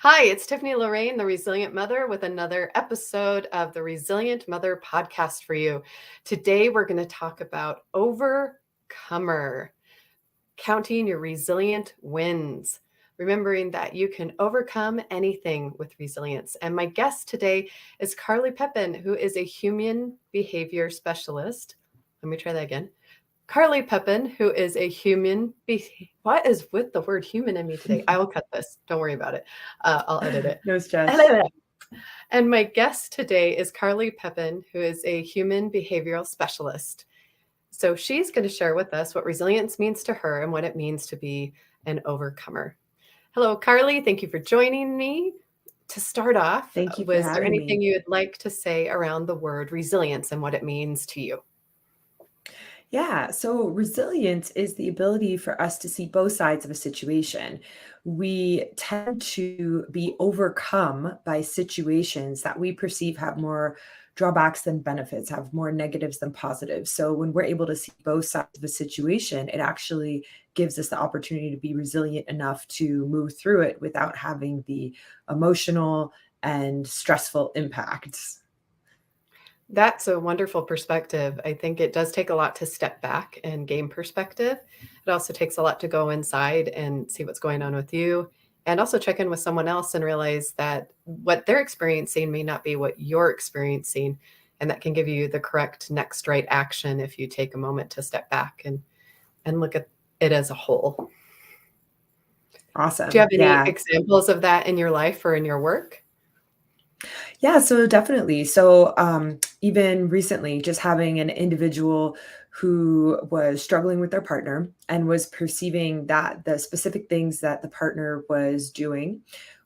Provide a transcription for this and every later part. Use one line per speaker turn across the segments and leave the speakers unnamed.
Hi, it's Tiffany Lorraine, the Resilient Mother, with another episode of the Resilient Mother podcast for you. Today, we're going to talk about overcomer, counting your resilient wins, remembering that you can overcome anything with resilience. And my guest today is Carly Pepin, who is a human behavior specialist. Let me try that again. Carly Pepin, who is a what is with the word human in me today? I will cut this. Don't worry about it. I'll edit it.
No stress.
And my guest today is Carly Pepin, who is a human behavioral specialist. So she's going to share with us what resilience means to her and what it means to be an overcomer. Hello, Carly. Thank you for joining me. To start off,
Thank you for
was there
having
anything
me.
you would like to say around the word resilience and what it means to you?
Yeah, so resilience is the ability for us to see both sides of a situation. We tend to be overcome by situations that we perceive have more drawbacks than benefits, have more negatives than positives. So when we're able to see both sides of a situation, it actually gives us the opportunity to be resilient enough to move through it without having the emotional and stressful impacts.
That's a wonderful perspective. I think it does take a lot to step back and gain perspective. It also takes a lot to go inside and see what's going on with you, and also check in with someone else and realize that what they're experiencing may not be what you're experiencing. And that can give you the correct next right action if you take a moment to step back and look at it as a whole. Do you
Awesome.
have any
Yeah.
examples of that in your life or in your work?
Yeah, so definitely. So even recently, just having an individual who was struggling with their partner and was perceiving that the specific things that the partner was doing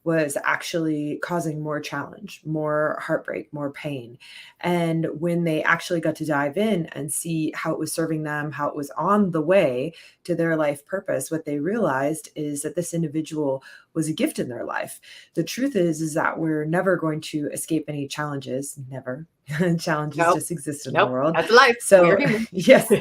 was actually causing more challenge, more heartbreak, more pain. And when they actually got to dive in and see how it was serving them, how it was on the way to their life purpose, what they realized is that this individual was a gift in their life. The truth is that we're never going to escape any challenges, never. Challenges
Nope.
just exist in the
Nope.
world.
That's life. We are
So,
human.
yes,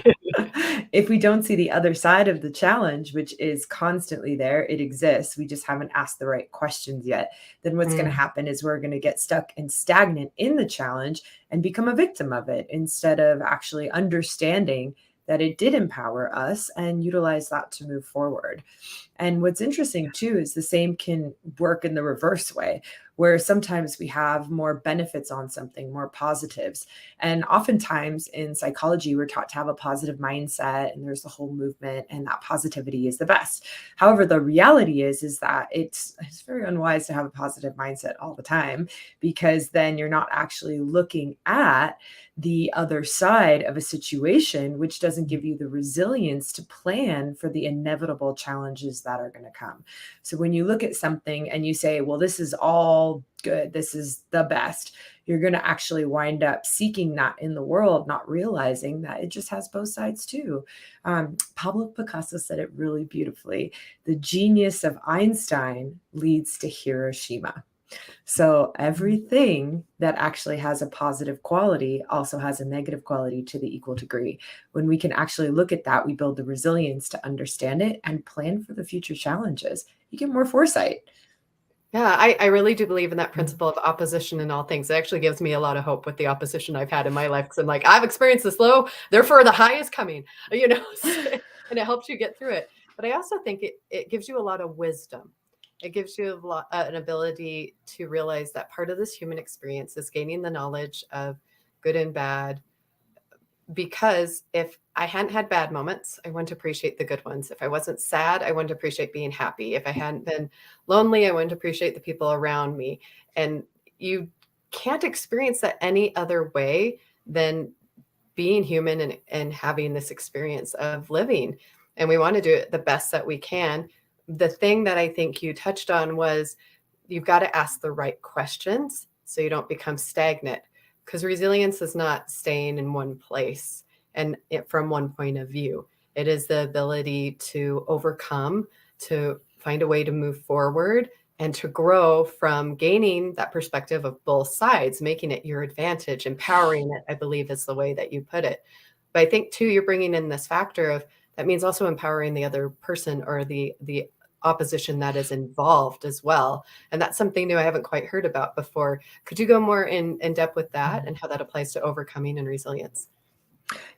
if we don't see the other side of the challenge, which is constantly there, it exists. We just haven't asked the right questions yet. Then what's going to
Mm.
happen is we're going to get stuck and stagnant in the challenge and become a victim of it instead of actually understanding that it did empower us and utilize that to move forward. And what's interesting too is the same can work in the reverse way, where sometimes we have more benefits on something, more positives. And oftentimes in psychology, we're taught to have a positive mindset, and there's the whole movement, and that positivity is the best. However, the reality is that it's very unwise to have a positive mindset all the time, because then you're not actually looking at the other side of a situation, which doesn't give you the resilience to plan for the inevitable challenges that are going to come. So when you look at something and you say, well, this is all good, this is the best, you're going to actually wind up seeking that in the world, not realizing that it just has both sides too. Pablo Picasso said it really beautifully. The genius of Einstein leads to Hiroshima. So everything that actually has a positive quality also has a negative quality to the equal degree. When we can actually look at that, we build the resilience to understand it and plan for the future challenges. You get more foresight.
Yeah, I really do believe in that principle of opposition in all things. It actually gives me a lot of hope with the opposition I've had in my life because I'm like, I've experienced this low, therefore the high is coming, and it helps you get through it. But I also think it gives you a lot of wisdom. It gives you an ability to realize that part of this human experience is gaining the knowledge of good and bad, because if I hadn't had bad moments, I wouldn't appreciate the good ones. If I wasn't sad, I wouldn't appreciate being happy. If I hadn't been lonely, I wouldn't appreciate the people around me. And you can't experience that any other way than being human and having this experience of living. And we want to do it the best that we can. The thing that I think you touched on was you've got to ask the right questions so you don't become stagnant, because resilience is not staying in one place and from one point of view. It is the ability to overcome, to find a way to move forward, and to grow from gaining that perspective of both sides, making it your advantage, empowering it, I believe is the way that you put it. But I think too, you're bringing in this factor of that means also empowering the other person or the opposition that is involved as well. And that's something new I haven't quite heard about before. Could you go more in depth with that and how that applies to overcoming and resilience?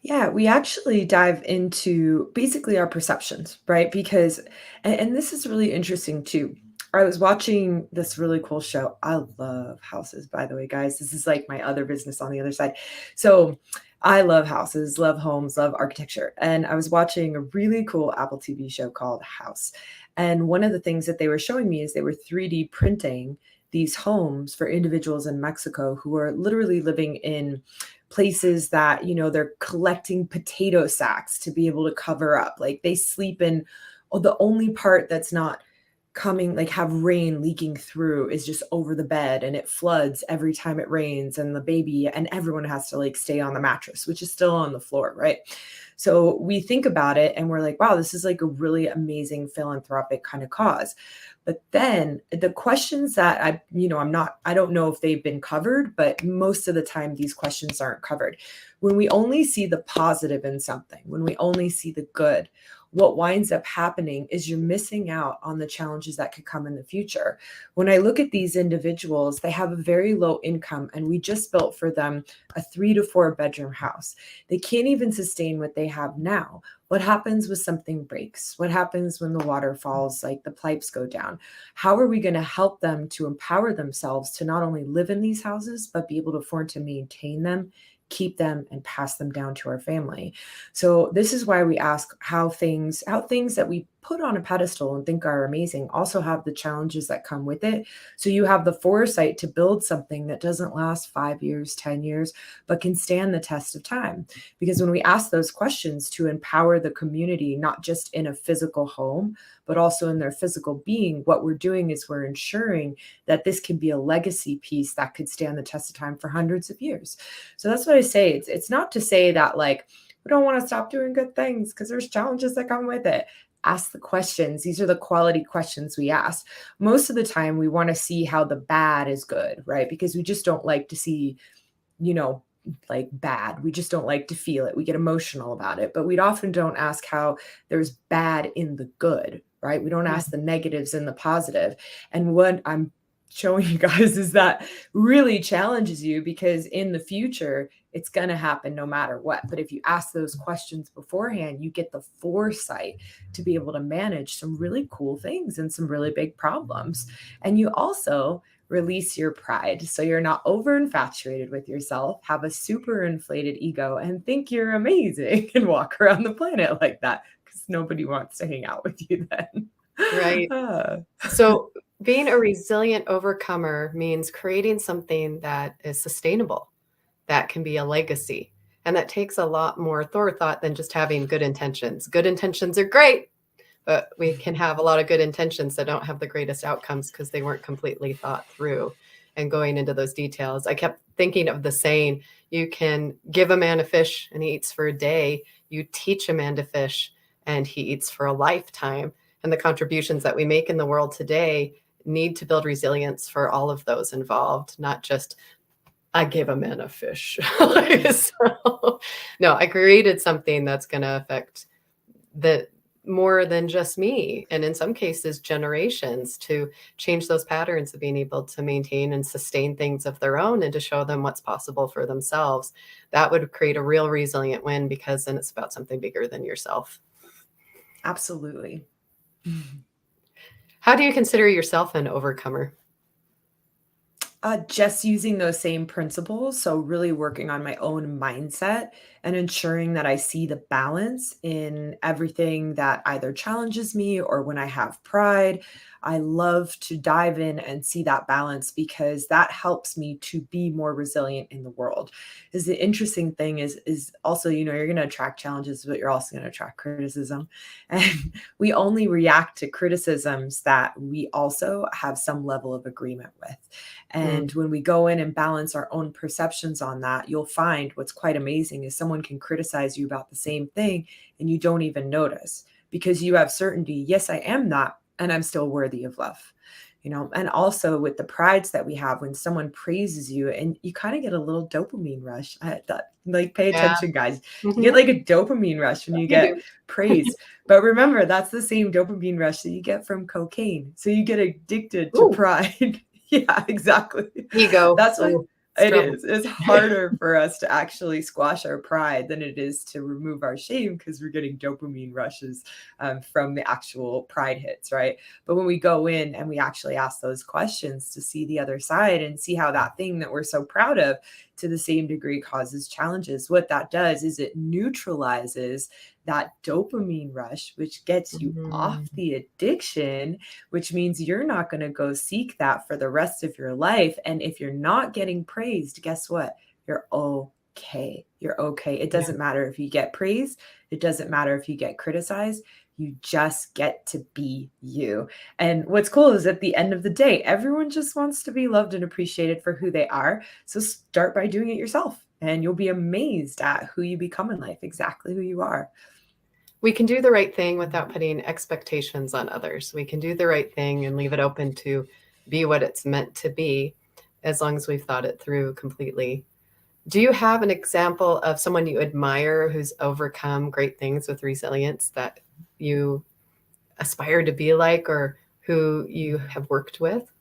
Yeah, we actually dive into basically our perceptions, right? Because, and this is really interesting too. I was watching this really cool show. I love houses, by the way, guys. This is like my other business on the other side. So I love houses, love homes, love architecture. And I was watching a really cool Apple TV show called House. And one of the things that they were showing me is they were 3D printing these homes for individuals in Mexico who are literally living in places that, they're collecting potato sacks to be able to cover up. Like they sleep in, oh, the only part that's not coming, like have rain leaking through, is just over the bed, and it floods every time it rains, and the baby and everyone has to like stay on the mattress, which is still on the floor, right? So we think about it and we're like, wow, this is like a really amazing philanthropic kind of cause. But then the questions that I don't know if they've been covered, but most of the time these questions aren't covered. When we only see the positive in something, when we only see the good, what winds up happening is you're missing out on the challenges that could come in the future. When I look at these individuals, they have a very low income, and we just built for them a 3 to 4 bedroom house. They can't even sustain what they have now. What happens when something breaks? What happens when the water falls, like the pipes go down? How are we going to help them to empower themselves to not only live in these houses, but be able to afford to maintain them, keep them, and pass them down to our family? So this is why we ask how things that we put on a pedestal and think are amazing also have the challenges that come with it. So you have the foresight to build something that doesn't last 5 years, 10 years, but can stand the test of time. Because when we ask those questions to empower the community, not just in a physical home, but also in their physical being, what we're doing is we're ensuring that this can be a legacy piece that could stand the test of time for hundreds of years. So that's what I say. It's not to say that like, we don't want to stop doing good things because there's challenges that come with it. Ask the questions. These are the quality questions we ask. Most of the time, we want to see how the bad is good, right? Because we just don't like to see, like bad. We just don't like to feel it. We get emotional about it, but we often don't ask how there's bad in the good, right? We don't ask the negatives and the positive. And what I'm showing you guys is that really challenges you, because in the future, it's going to happen no matter what. But if you ask those questions beforehand, you get the foresight to be able to manage some really cool things and some really big problems. And you also release your pride. So you're not over infatuated with yourself, have a super inflated ego, and think you're amazing and walk around the planet like that, because nobody wants to hang out with you then.
Right. So being a resilient overcomer means creating something that is sustainable, that can be a legacy. And that takes a lot more forethought than just having good intentions. Good intentions are great, but we can have a lot of good intentions that don't have the greatest outcomes because they weren't completely thought through. And going into those details, I kept thinking of the saying, you can give a man a fish and he eats for a day. You teach a man to fish and he eats for a lifetime. And the contributions that we make in the world today need to build resilience for all of those involved, not just I gave a man a fish. So, no, I created something that's going to affect the more than just me, and in some cases generations, to change those patterns of being able to maintain and sustain things of their own and to show them what's possible for themselves. That would create a real resilient win, because then it's about something bigger than yourself.
Absolutely.
How do you consider yourself an overcomer?
Just using those same principles. So, really working on my own mindset and ensuring that I see the balance in everything that either challenges me or when I have pride. I love to dive in and see that balance, because that helps me to be more resilient in the world. Is the interesting thing is also, you're going to attract challenges, but you're also going to attract criticism. And we only react to criticisms that we also have some level of agreement with. And when we go in and balance our own perceptions on that, you'll find what's quite amazing is someone can criticize you about the same thing and you don't even notice, because you have certainty. Yes, I am that, and I'm still worthy of love. And also with the prides that we have, when someone praises you and you kind of get a little dopamine rush. I thought, like, pay
Yeah.
attention, guys. You get
Mhm.
like a dopamine rush when you
You
get
do.
praised. But remember, that's the same dopamine rush that you get from cocaine. So you get addicted to
Ooh,
pride. Yeah, exactly.
ego.
That's why
Ooh, it's
it
trouble.
is. It's harder for us to actually squash our pride than it is to remove our shame, because we're getting dopamine rushes from the actual pride hits, right? But when we go in and we actually ask those questions to see the other side and see how that thing that we're so proud of to the same degree causes challenges, what that does is it neutralizes that dopamine rush, which gets you off
Mm,
the addiction, which means you're not going to go seek that for the rest of your life. And if you're not getting praised, guess what? You're okay. You're okay. It
yeah.
doesn't matter if you get praised, it doesn't matter if you get criticized. You just get to be you. And what's cool is at the end of the day, everyone just wants to be loved and appreciated for who they are. So start by doing it yourself, and you'll be amazed at who you become in life, exactly who you are.
We can do the right thing without putting expectations on others. We can do the right thing and leave it open to be what it's meant to be, as long as we've thought it through completely. Do you have an example of someone you admire who's overcome great things with resilience that you aspire to be like, or who you have worked with?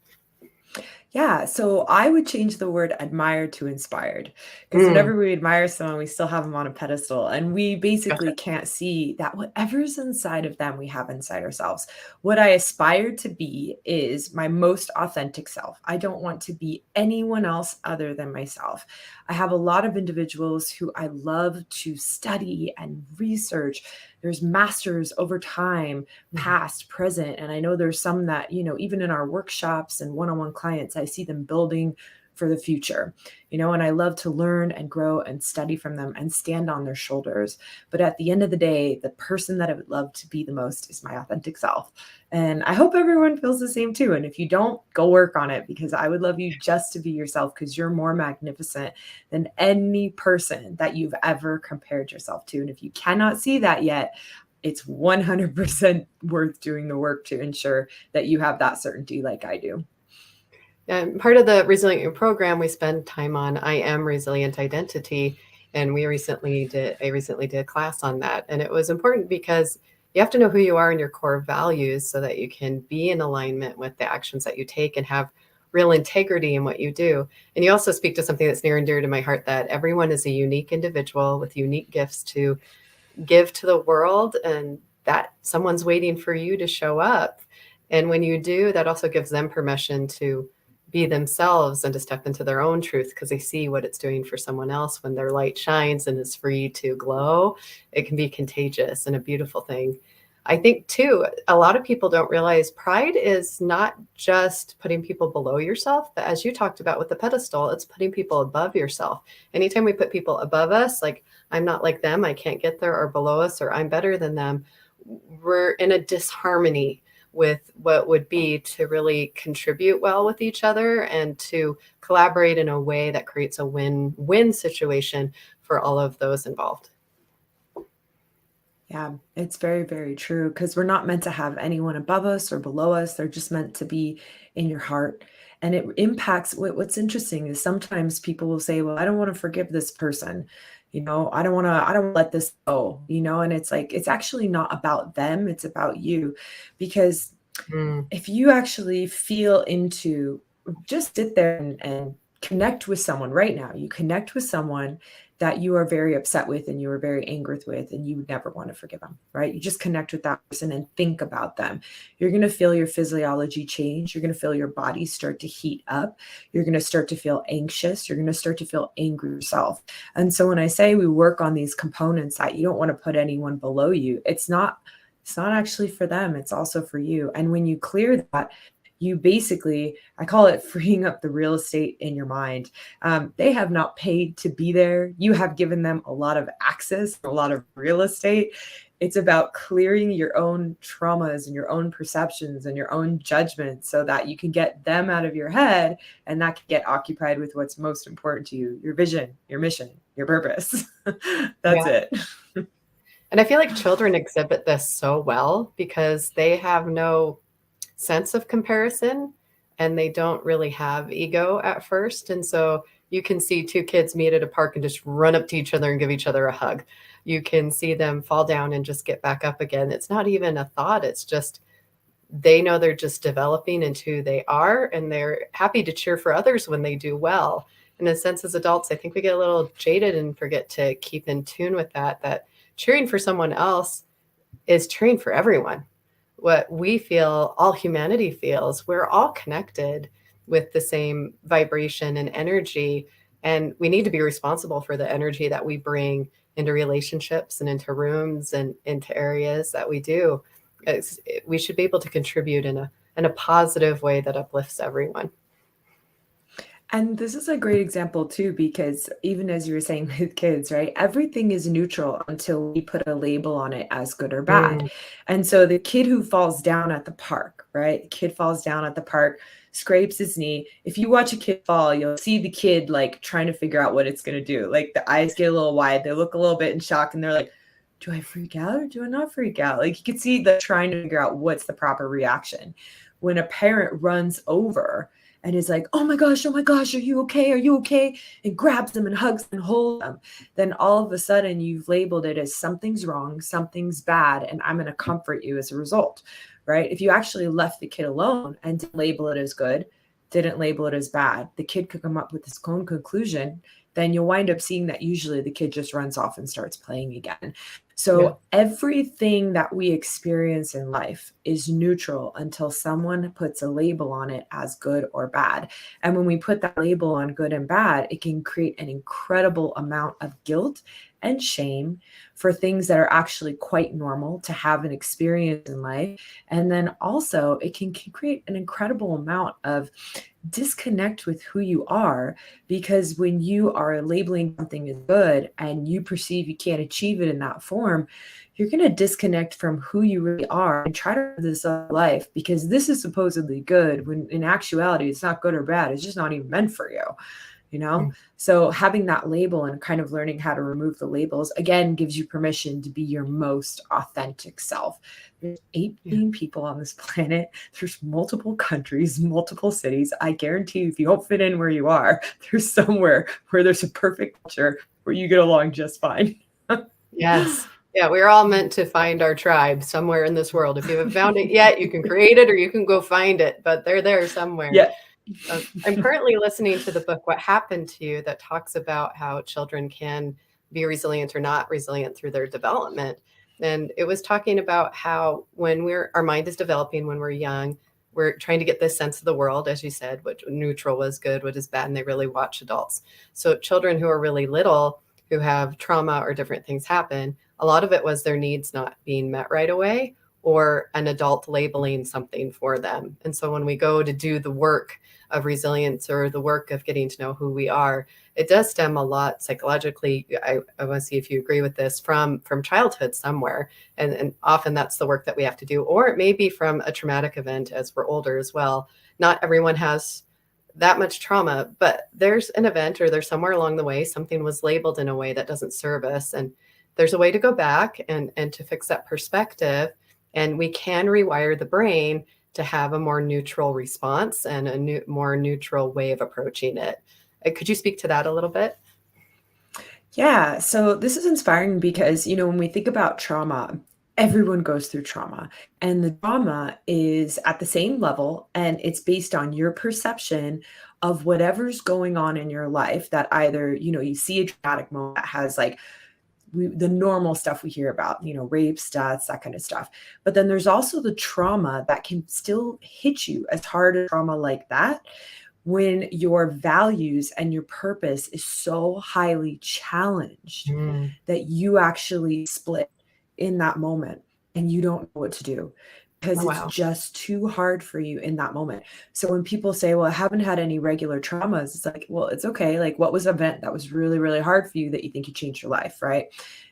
Yeah, so I would change the word admire to inspired, because
Mm,
whenever we admire someone, we still have them on a pedestal, and we
gotcha.
basically can't see that whatever's inside of them, we have inside ourselves. What I aspire to be is my most authentic self. I don't want to be anyone else other than myself. I have a lot of individuals who I love to study and research. There's masters over time,
Mhm.
past, present. And I know there's some that, even in our workshops and one on one clients, I see them building for the future, and I love to learn and grow and study from them and stand on their shoulders. But at the end of the day, the person that I would love to be the most is my authentic self. And I hope everyone feels the same too. And if you don't, go work on it, because I would love you just to be yourself, because you're more magnificent than any person that you've ever compared yourself to. And if you cannot see that yet, it's 100% worth doing the work to ensure that you have that certainty like I do.
And part of the Resilient program, we spend time on I am resilient identity. And I recently did a class on that. And it was important because you have to know who you are and your core values so that you can be in alignment with the actions that you take and have real integrity in what you do. And you also speak to something that's near and dear to my heart, that everyone is a unique individual with unique gifts to give to the world, and that someone's waiting for you to show up. And when you do, that also gives them permission to be themselves and to step into their own truth, because they see what it's doing for someone else. When their light shines and is free to glow, it can be contagious and a beautiful thing. I think too, a lot of people don't realize pride is not just putting people below yourself, but as you talked about with the pedestal, it's putting people above yourself. Anytime we put people above us, like I'm not like them, I can't get there, or below us, or I'm better than them, we're in a disharmony with what would be to really contribute well with each other and to collaborate in a way that creates a win-win situation for all of those involved.
Yeah, it's very, very true, because we're not meant to have anyone above us or below us. They're just meant to be in your heart. And it impacts what's interesting is sometimes people will say, well, I don't want to forgive this person. I don't let this go, and it's like, it's actually not about them. It's about you. Because
Mm,
if you actually feel into, just sit there and connect with someone right now, you connect with someone that you are very upset with and you are very angry with, and you would never want to forgive them, right? You just connect with that person and think about them. You're going to feel your physiology change. You're going to feel your body start to heat up. You're going to start to feel anxious. You're going to start to feel angry yourself. And so when I say we work on these components, that you don't want to put anyone below you, it's not actually for them. It's also for you. And when you clear that, you basically, I call it freeing up the real estate in your mind. They have not paid to be there. You have given them a lot of access, a lot of real estate. It's about clearing your own traumas and your own perceptions and your own judgments so that you can get them out of your head, and that can get occupied with what's most important to you, your vision, your mission, your purpose. That's
yeah.
it.
And I feel like children exhibit this so well because they have no sense of comparison. and they don't really have ego at first. And so you can see two kids meet at a park and just run up to each other and give each other a hug. You can see them fall down and just get back up again. It's not even a thought. It's just they know they're just developing into who they are, and they're happy to cheer for others when they do well. In a sense, as adults, I think we get a little jaded and forget to keep in tune with that cheering for someone else is cheering for everyone. What we feel, all humanity feels, we're all connected with the same vibration and energy. And we need to be responsible for the energy that we bring into relationships and into rooms and into areas that we do. We should be able to contribute in a positive way that uplifts everyone.
And this is a great example too, because even as you were saying with kids, right? Everything is neutral until we put a label on it as good or bad.
Mm,
And so the kid who falls down at the park, right? The kid falls down at the park, scrapes his knee. If you watch a kid fall, you'll see the kid like trying to figure out what it's going to do. Like the eyes get a little wide, they look a little bit in shock, and they're like, do I freak out or do I not freak out? Like you can see the trying to figure out what's the proper reaction. When a parent runs over and is like, oh my gosh, are you okay? Are you okay? And grabs them and hugs and holds them. Then all of a sudden you've labeled it as something's wrong, something's bad, and I'm going to comfort you as a result, right? If you actually left the kid alone and didn't label it as good, didn't label it as bad, the kid could come up with his own conclusion, then you'll wind up seeing that usually the kid just runs off and starts playing again. So
yeah.
everything that we experience in life is neutral until someone puts a label on it as good or bad. And when we put that label on good and bad, it can create an incredible amount of guilt and shame for things that are actually quite normal to have an experience in life. And then also it can create an incredible amount of disconnect with who you are, because when you are labeling something as good and you perceive you can't achieve it in that form, you're going to disconnect from who you really are and try to live this life because this is supposedly good when in actuality it's not good or bad, it's just not even meant for you, you know?
Mm,
So having that label and kind of learning how to remove the labels again gives you permission to be your most authentic self. There's 8
yeah.
billion people on this planet. There's multiple countries, multiple cities. I guarantee you, if you don't fit in where you are, there's somewhere where there's a perfect culture where you get along just fine.
Yes. Yeah, we're all meant to find our tribe somewhere in this world. If you haven't found it yet, you can create it or you can go find it, but they're there somewhere.
Yeah.
I'm currently listening to the book, What Happened to You, that talks about how children can be resilient or not resilient through their development. And it was talking about how when our mind is developing when we're young, we're trying to get this sense of the world, as you said, what neutral was good, what is bad, and they really watch adults. So children who are really little, who have trauma or different things happen, a lot of it was their needs not being met right away or an adult labeling something for them. And so when we go to do the work of resilience or the work of getting to know who we are, it does stem a lot psychologically. I want to see if you agree with this from childhood somewhere. And often that's the work that we have to do, or it may be from a traumatic event as we're older as well. Not everyone has that much trauma, but there's an event or there's somewhere along the way, something was labeled in a way that doesn't serve us. And there's a way to go back and to fix that perspective. And we can rewire the brain to have a more neutral response and a more neutral way of approaching it. Could you speak to that a little bit?
Yeah, so this is inspiring because, when we think about trauma, everyone goes through trauma, and the trauma is at the same level, and it's based on your perception of whatever's going on in your life that either, you see a dramatic moment that has like the normal stuff we hear about, rapes, deaths, that kind of stuff. But then there's also the trauma that can still hit you as hard as trauma like that when your values and your purpose is so highly challenged
Mm.
that you actually split in that moment and you don't know what to do because
Oh,
it's
wow.
just too hard for you in that moment. So when people say, well, I haven't had any regular traumas, it's like, well, it's okay. Like, what was an event that was really, really hard for you that you think you changed your life, right?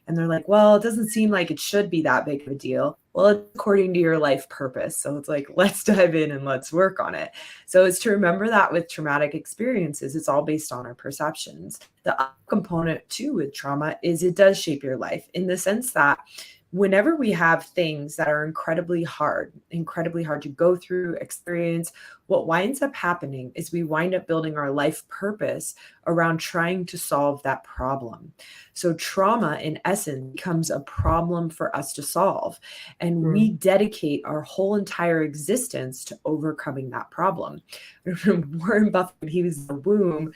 And they're like, well, it doesn't seem like it should be that big of a deal. Well, it's according to your life purpose. So it's like, let's dive in and let's work on it. So it's to remember that with traumatic experiences, it's all based on our perceptions. The other component too with trauma is it does shape your life in the sense that whenever we have things that are incredibly hard to go through, experience, what winds up happening is we wind up building our life purpose around trying to solve that problem. So trauma, in essence, becomes a problem for us to solve. And we
Mm.
dedicate our whole entire existence to overcoming that problem. Warren Buffett, when he was in the womb,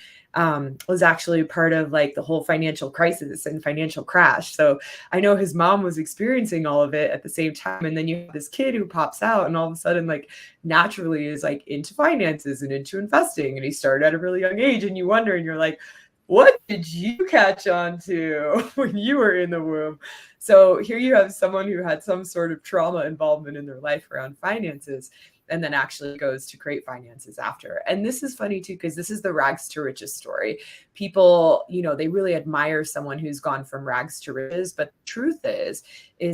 was actually part of like the whole financial crisis and financial crash. So I know his mom was experiencing all of it at the same time. And then you have this kid who pops out and all of a sudden, like, naturally is like into finances and into investing. And he started at a really young age. And you wonder, and you're like, what did you catch on to when you were in the womb? So here you have someone who had some sort of trauma involvement in their life around finances, and then actually goes to create finances after. And this is funny too, because this is the rags to riches story. People, they really admire someone who's gone from rags to riches. But the truth is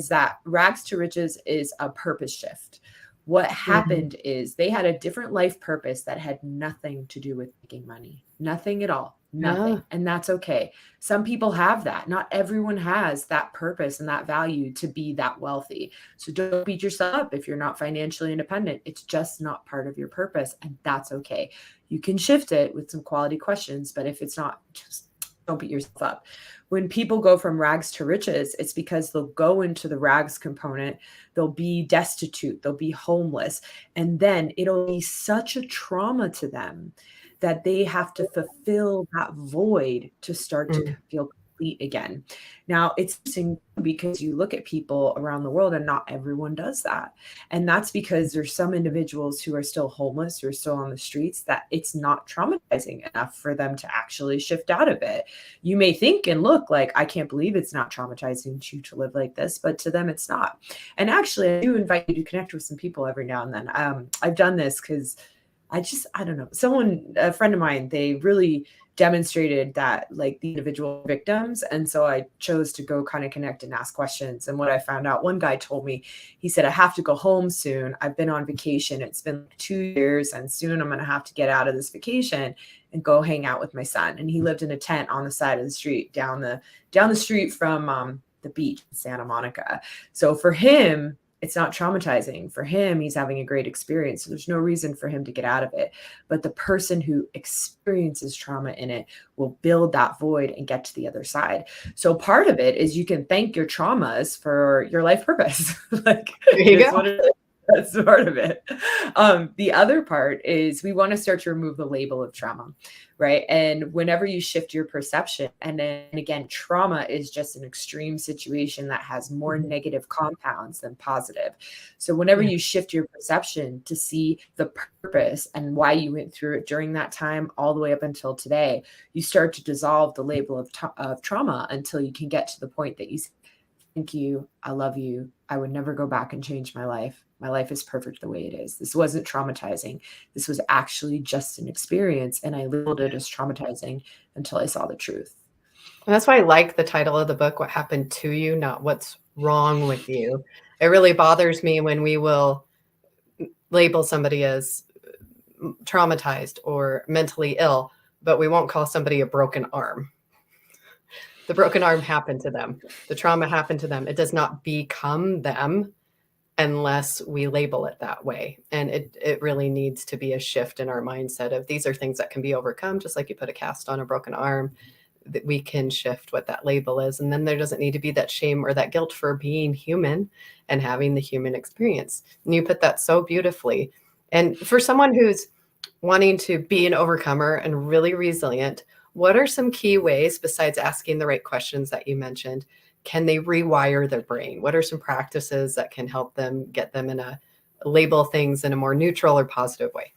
that rags to riches is a purpose shift. What happened is they had a different life purpose that had nothing to do with making money, nothing at all. Nothing.
Yeah.
And that's okay. Some people have that. Not everyone has that purpose and that value to be that wealthy. So don't beat yourself up if you're not financially independent. It's just not part of your purpose, and that's okay. You can shift it with some quality questions, but if it's not, just don't beat yourself up. When people go from rags to riches, it's because they'll go into the rags component. They'll be destitute. They'll be homeless. And then it'll be such a trauma to them that they have to fulfill that void to start to
Mm.
feel complete again. Now, it's interesting because you look at people around the world and not everyone does that. And that's because there's some individuals who are still homeless, who are still on the streets, that it's not traumatizing enough for them to actually shift out of it. You may think and look like, I can't believe it's not traumatizing to you to live like this, but to them, it's not. And actually, I do invite you to connect with some people every now and then. I've done this because I don't know, a friend of mine, they really demonstrated that, like, the individual victims. And so I chose to go kind of connect and ask questions. And what I found out, one guy told me, he said, I have to go home soon. I've been on vacation. It's been like 2 years, and soon I'm going to have to get out of this vacation and go hang out with my son. And he lived in a tent on the side of the street, down the street from the beach in Santa Monica. So for him, it's not traumatizing. For him, he's having a great experience. So there's no reason for him to get out of it. But the person who experiences trauma in it will build that void and get to the other side. So part of it is you can thank your traumas for your life purpose. Like,
There you
it's
go.
what it is. That's part of it. The other part is we want to start to remove the label of trauma, right? And whenever you shift your perception, and then again, trauma is just an extreme situation that has more negative compounds than positive. So whenever you shift your perception to see the purpose and why you went through it during that time, all the way up until today, you start to dissolve the label of trauma until you can get to the point that you say, thank you. I love you. I would never go back and change my life. My life is perfect the way it is. This wasn't traumatizing. This was actually just an experience. And I labeled it as traumatizing until I saw the truth.
And that's why I like the title of the book, What Happened to You, not What's Wrong with You. It really bothers me when we will label somebody as traumatized or mentally ill, but we won't call somebody a broken arm. The broken arm happened to them. The trauma happened to them. It does not become them unless we label it that way. And it really needs to be a shift in our mindset of these are things that can be overcome, just like you put a cast on a broken arm, that we can shift what that label is. And then there doesn't need to be that shame or that guilt for being human and having the human experience. And you put that so beautifully. And for someone who's wanting to be an overcomer and really resilient, what are some key ways, besides asking the right questions that you mentioned, can they rewire their brain? What are some practices that can help them get them in a label things in a more neutral or positive way?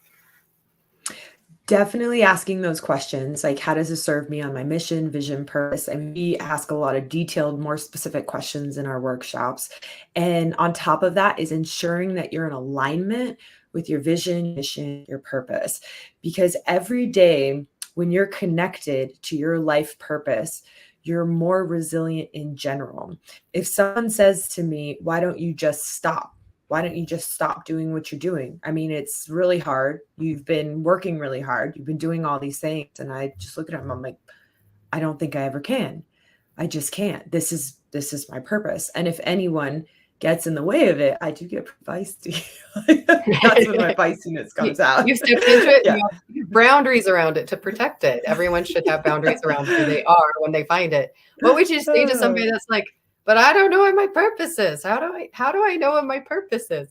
Definitely asking those questions, like, how does this serve me on my mission, vision, purpose? And we ask a lot of detailed, more specific questions in our workshops. And on top of that is ensuring that you're in alignment with your vision, mission, your purpose. Because every day when you're connected to your life purpose, you're more resilient in general. If someone says to me, why don't you just stop? Why don't you just stop doing what you're doing? I mean, it's really hard. You've been working really hard. You've been doing all these things. And I just look at them, I'm like, I don't think I ever can. I just can't. This is my purpose. And if anyone gets in the way of it, I do get feisty. That's when my feistiness comes out.
You stepped into it,
Yeah.
and you have boundaries around it to protect it. Everyone should have boundaries around who they are when they find it. What would you say to somebody that's like, but I don't know what my purpose is. How do I know what my purpose is?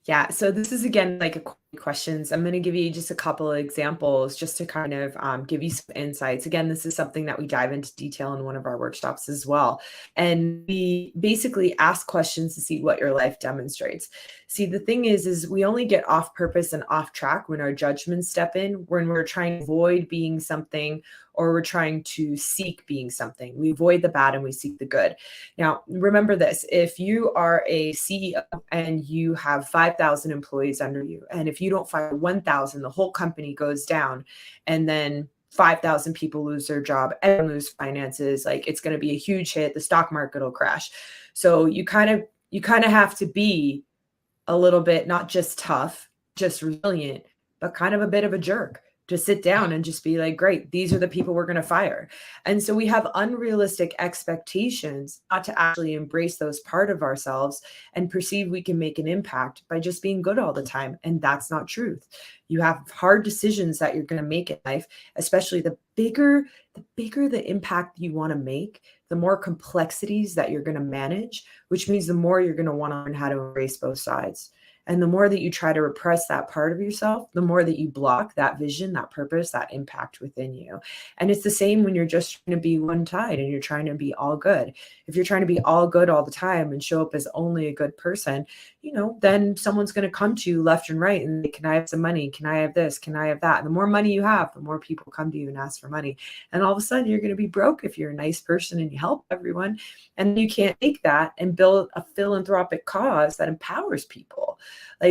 Yeah, so this is again like a questions. I'm going to give you just a couple of examples just to kind of give you some insights. Again, this is something that we dive into detail in one of our workshops as well. And we basically ask questions to see what your life demonstrates. See, the thing is we only get off purpose and off track when our judgments step in, when we're trying to avoid being something or we're trying to seek being something. We avoid the bad and we seek the good. Now, remember this, if you are a CEO and you have 5,000 employees under you, and if you don't fire 1,000, the whole company goes down, and then 5,000 people lose their job and lose finances, like it's going to be a huge hit. The stock market will crash. So you kind of have to be a little bit, not just tough, just resilient, but kind of a bit of a jerk to sit down and just be like, great, these are the people we're going to fire. And so we have unrealistic expectations not to actually embrace those part of ourselves and perceive we can make an impact by just being good all the time. And that's not truth. You have hard decisions that you're going to make in life, especially the bigger the impact you want to make, the more complexities that you're going to manage, which means the more you're going to want to learn how to embrace both sides. And the more that you try to repress that part of yourself, the more that you block that vision, that purpose, that impact within you. And it's the same when you're just trying to be one tide and you're trying to be all good. If you're trying to be all good all the time and show up as only a good person, then someone's going to come to you left and right and say, can I have some money? Can I have this? Can I have that? And the more money you have, the more people come to you and ask for money. And all of a sudden you're going to be broke if you're a nice person and you help everyone. And you can't take that and build a philanthropic cause that empowers people.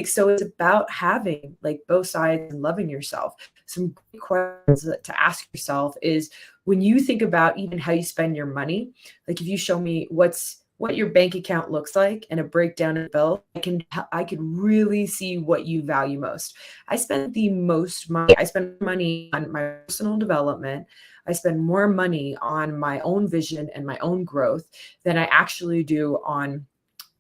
So it's about having like both sides and loving yourself. Some great questions to ask yourself is, when you think about even how you spend your money, like if you show me what your bank account looks like and a breakdown of bill, I could really see what you value most. I spend the most money. I spend money on my personal development. I spend more money on my own vision and my own growth than I actually do on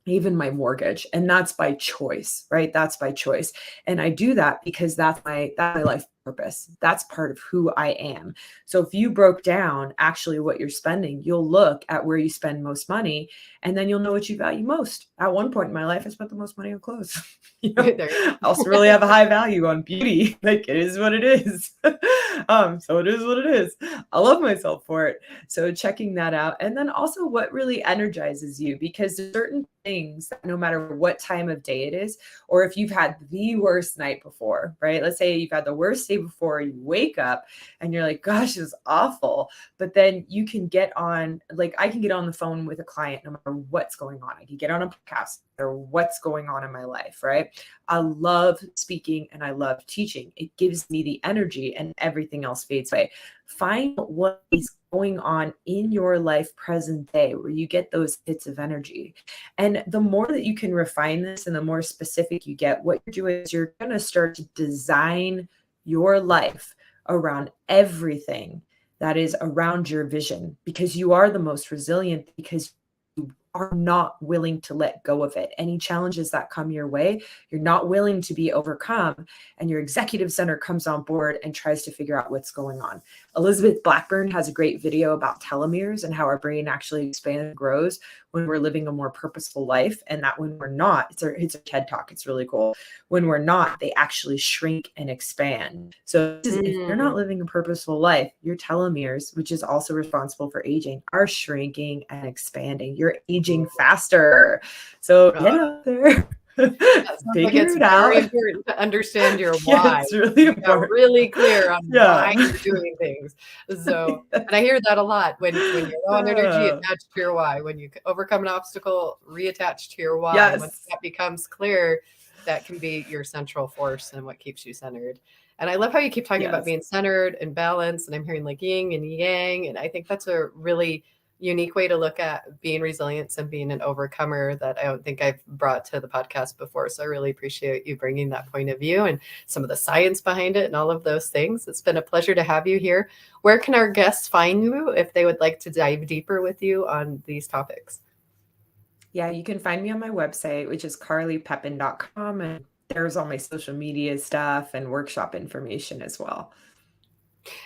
even my mortgage. And that's by choice, right? That's by choice. And I do that because that's my life purpose. That's part of who I am. So if you broke down actually what you're spending, you'll look at where you spend most money, and then you'll know what you value most. At one point in my life, I spent the most money on clothes. I also really have a high value on beauty. Like, it is what it is. So it is what it is. I love myself for it. So checking that out. And then also what really energizes you, because there's certain things that no matter what time of day it is, or if you've had the worst night before, right? Let's say you've had the worst day before, you wake up and you're like, gosh, it's awful. But then you can get on, like I can get on the phone with a client no matter what's going on. I can get on a podcast or what's going on in my life, right? I love speaking and I love teaching. It gives me the energy and everything else fades away. Find what is going on in your life present day where you get those hits of energy. And the more that you can refine this and the more specific you get, what you're doing is you're going to start to design your life around everything that is around your vision, because you are the most resilient, because you are not willing to let go of it. Any challenges that come your way, you're not willing to be overcome, and your executive center comes on board and tries to figure out what's going on. Elizabeth Blackburn has a great video about telomeres and how our brain actually expands and grows when we're living a more purposeful life, and that when we're not, it's a TED Talk, it's really cool. When we're not, they actually shrink and expand. So if you're not living a purposeful life, your telomeres, which is also responsible for aging, are shrinking and expanding. You're aging faster. So get out there. Figure
it's
it out.
very important to understand your
Yeah,
why.
it's really important.
Really clear on
Yeah.
why you're doing things. So, and I hear that a lot when you're low on energy, attached to your why. When you overcome an obstacle, reattach to your why.
Yes.
Once that becomes clear, that can be your central force and what keeps you centered. And I love how you keep talking about being centered and balanced. And I'm hearing like yin and yang. And I think that's a really unique way to look at being resilient and being an overcomer that I don't think I've brought to the podcast before. So I really appreciate you bringing that point of view and some of the science behind it and all of those things. It's been a pleasure to have you here. Where can our guests find you if they would like to dive deeper with you on these topics?
Yeah, you can find me on my website, which is carlypepin.com. And there's all my social media stuff and workshop information as well.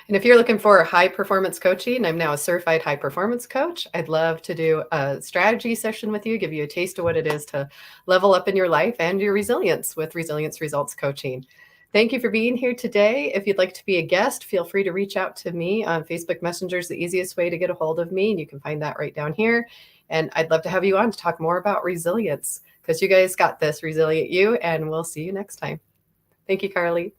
And if you're looking for high performance coaching, I'm now a certified high performance coach. I'd love to do a strategy session with you, give you a taste of what it is to level up in your life and your resilience with Resilience Results Coaching. Thank you for being here today. If you'd like to be a guest, feel free to reach out to me on Facebook Messenger is the easiest way to get a hold of me. And you can find that right down here. And I'd love to have you on to talk more about resilience because you guys got this, resilient you, and we'll see you next time. Thank you, Carly.